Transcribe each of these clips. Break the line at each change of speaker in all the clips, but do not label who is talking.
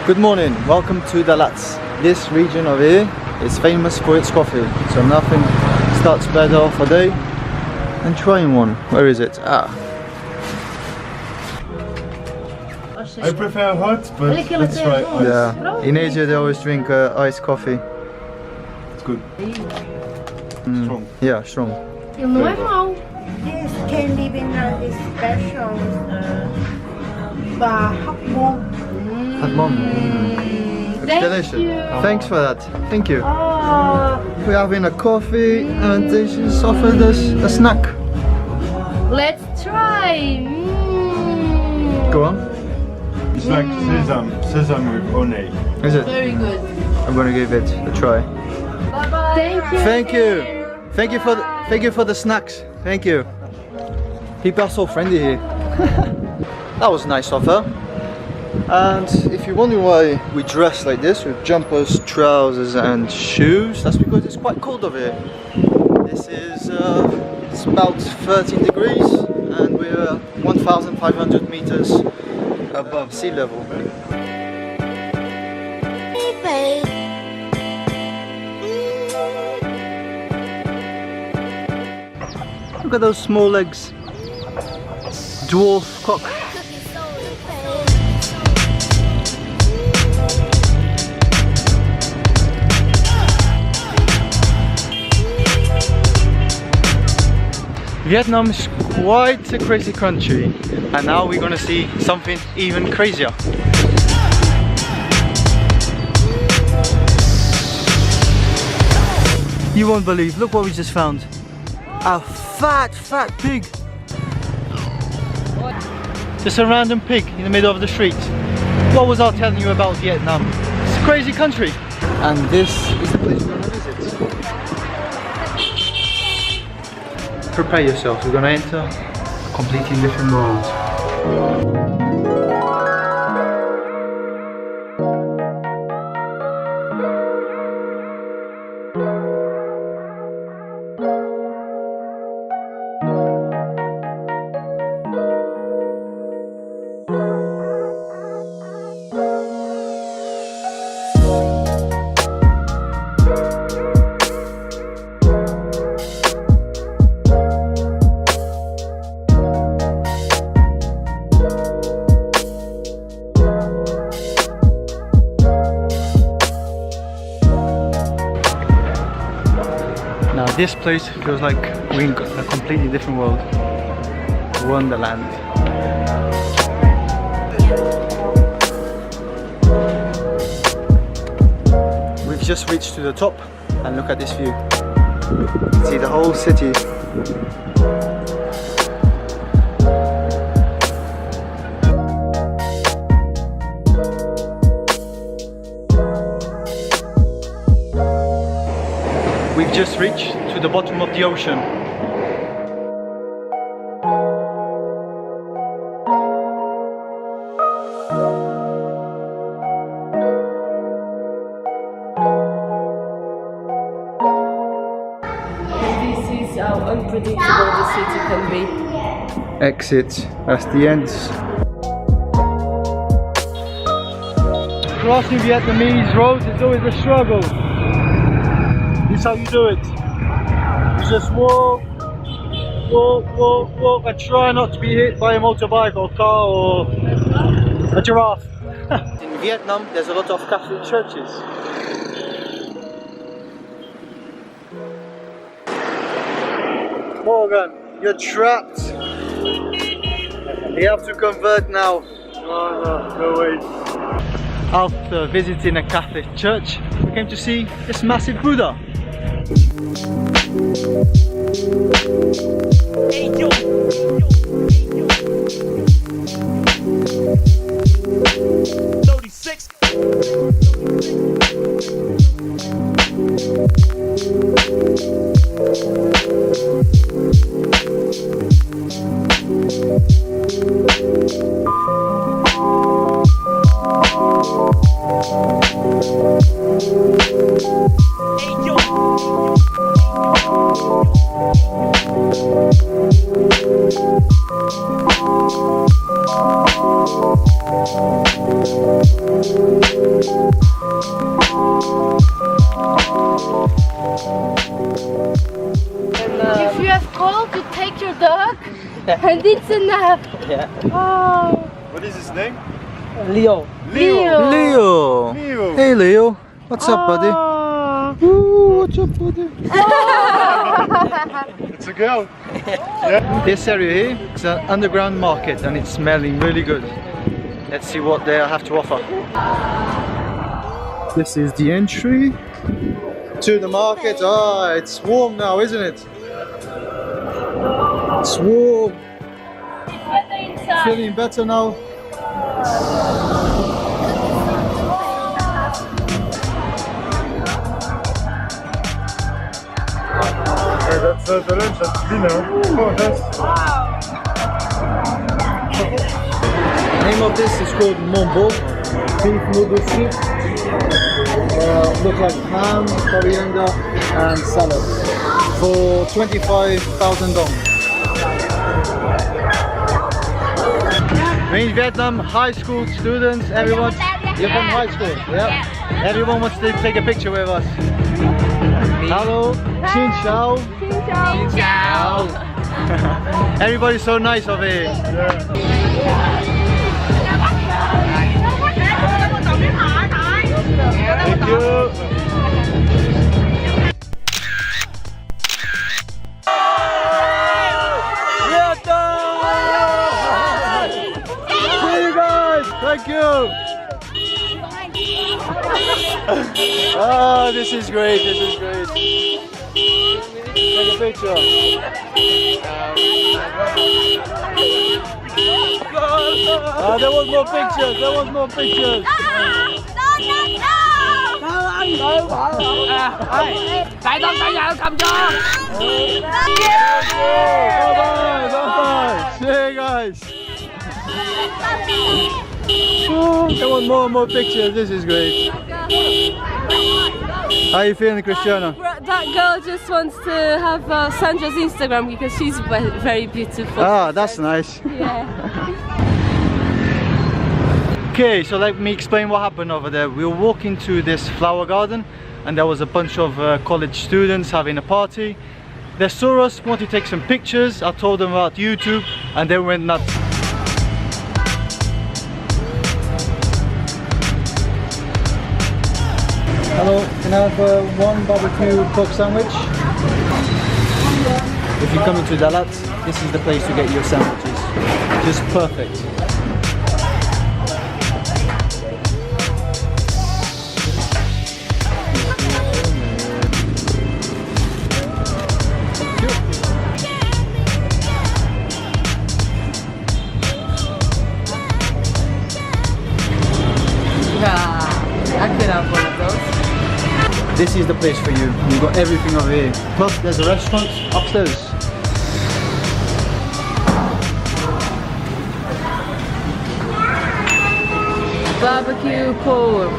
Good morning, welcome to Dalat. This region over here is famous for its coffee, so nothing starts better off a day than trying one. Where is it?
I prefer hot, but let's try ice.
Yeah, in Asia they always drink iced coffee.
It's good. Strong.
Yeah, strong.
Ele não é mau.
This candy winner is special hot mom.
Hot mom. It's delicious. Thanks for that. Thank you. We're having a coffee and they just offered us a snack.
Let's try.
Go on.
It's like sesame with honey.
Is it?
Very good.
I'm gonna give it a try.
Bye bye. Thank you.
Thank you. Thank you for the snacks. Thank you. People are so friendly here. That was nice of her. And if you're wondering why we dress like this with jumpers, trousers and shoes, that's because it's quite cold over here. This is it's about 13 degrees and we're 1,500 meters above sea level. Look at those small legs. Dwarf cock. Vietnam is quite a crazy country, and now we're gonna see something even crazier. You won't believe, look what we just found. A fat pig. Just a random pig in the middle of the street. What was I telling you about Vietnam? It's a crazy country. And this is the place we're gonna visit. Prepare yourself, we're gonna enter a completely different world. Now this place feels like we're in a completely different world. Wonderland. We've just reached to the top and look at this view. You can see the whole city. We've just reached to the bottom of the ocean.
This is how unpredictable the city can be.
Exit, that's the end. Crossing Vietnamese roads is always a struggle. This is how you do it. You just walk, and try not to be hit by a motorbike or car or a giraffe. In Vietnam, there's a lot of Catholic churches. Morgan, you're trapped. You have to convert now.
No way.
After visiting a Catholic church, we came to see this massive Buddha.
And it's a nap.
Yeah.
Oh.
What is his name?
Leo.
Leo.
Leo.
Leo.
Hey Leo. What's up, buddy?
Oh.
Ooh, what's up, buddy?
It's a girl.
This area here is an underground market and it's smelling really good. Let's see what they have to offer. This is the entry to the market. Ah, it's warm now, isn't it? It's warm. Feeling better now.
Hey, that's the lunch at dinner. Oh, that's...
The name of this is called Mombo. Beef noodle soup. Look like ham, coriander and salad for 25,000 dong. We're in Vietnam, high school students, everyone. You're from high school, yeah? Everyone wants to take a picture with us. Hello, Xin Chao.
Xin chào.
Everybody's so nice over here. Thank you. See you guys. Thank you. Oh, this is great. This is great. Take a picture. There was more pictures. There was more pictures.
Tại con tại nhà cầm cho.
Bye bye. Bye bye. See you guys. Oh, there was more and more pictures. This is great. How are you feeling, Cristiano?
That girl just wants to have Sandra's Instagram because she's very beautiful.
Ah, that's nice.
Yeah.
Okay, so let me explain what happened over there. We were walking to this flower garden and there was a bunch of college students having a party. They saw us, wanted to take some pictures. I told them about YouTube and they went nuts. Hello, can I have one barbecue pork sandwich? If you come into Dalat, this is the place to get your sandwiches. Just perfect.
I could have one of those.
This is the place for you. You've got everything over here. Plus, there's a restaurant upstairs.
Barbecue pork.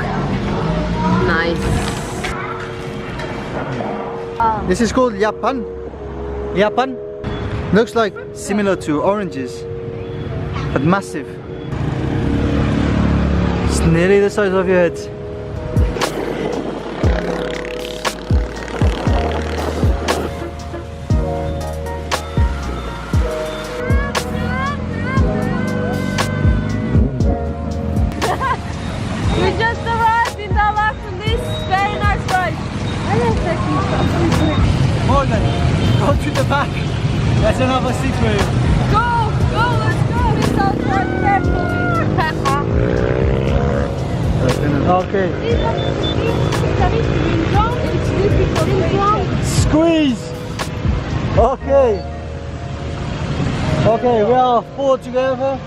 Nice.
This is called yapan. Yapan. Looks like similar to oranges, but massive. It's nearly the size of your head.
We just arrived in Dalat on this very nice ride.
Morgan, go to the back. There's another seat for you.
Go, let's go. It's all right
Okay. Squeeze. Okay. Okay, we are four together.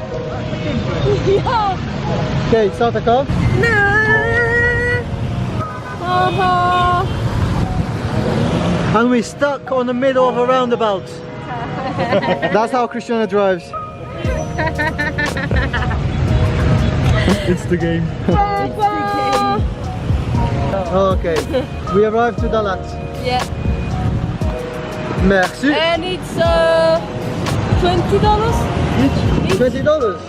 Yeah.
Okay, start the car. And we're stuck on the middle of a roundabout. That's how Cristiano drives.
It's the game.
Okay, we arrived to Dalat.
Yeah.
Merci.
And it's $20.
Each? $20?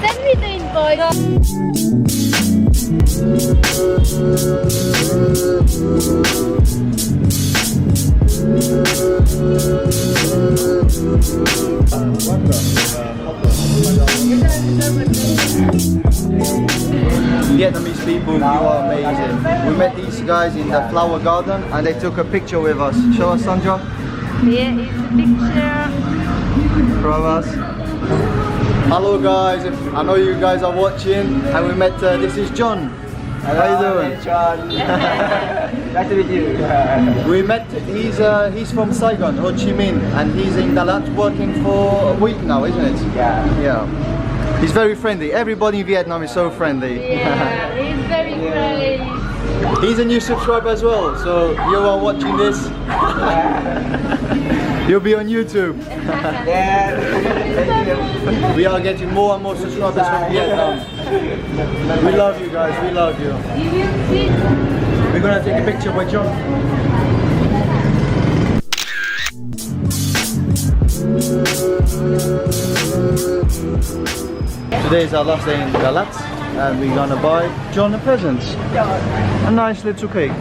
Send me the invoice.
Vietnamese people, you are amazing. We met these guys in the flower garden and they took a picture with us. Show us, Sandra.
Here is the picture.
From us. Hello guys, I know you guys are watching and we met, this is John. How you doing?
John. Nice to meet you.
We met, he's from Saigon, Ho Chi Minh, and he's in Dalat working for a week now, isn't it?
Yeah.
Yeah. He's very friendly. Everybody in Vietnam is so friendly.
Yeah, he's very friendly.
He's a new subscriber as well, so you are watching this. You'll be on YouTube.
Yeah. Thank you.
We are getting more and more subscribers from Vietnam. We love you guys, we love you. We're gonna take a picture with John. Today is our last day in Dalat and we're gonna buy John a present. A nice little cake.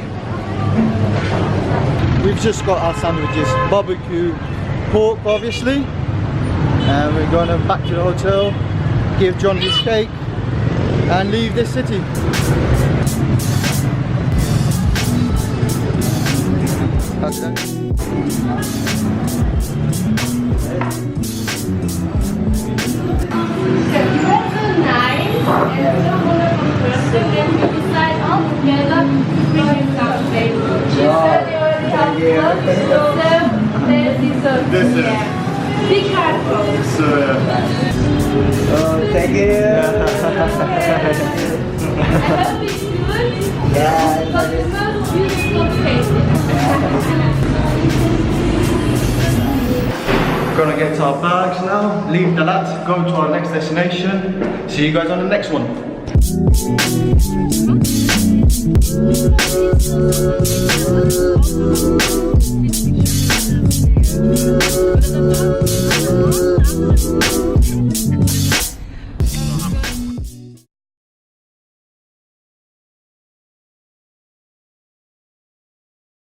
We've just got our sandwiches, barbecue pork obviously, and we're gonna back to the hotel, give John his cake and leave this city. How's that?
Be careful.
Oh, thank you.
I hope it's good.
Yeah.
But the most beautiful cake.
We're gonna get our bags now, leave Dalat, go to our next destination. See you guys on the next one.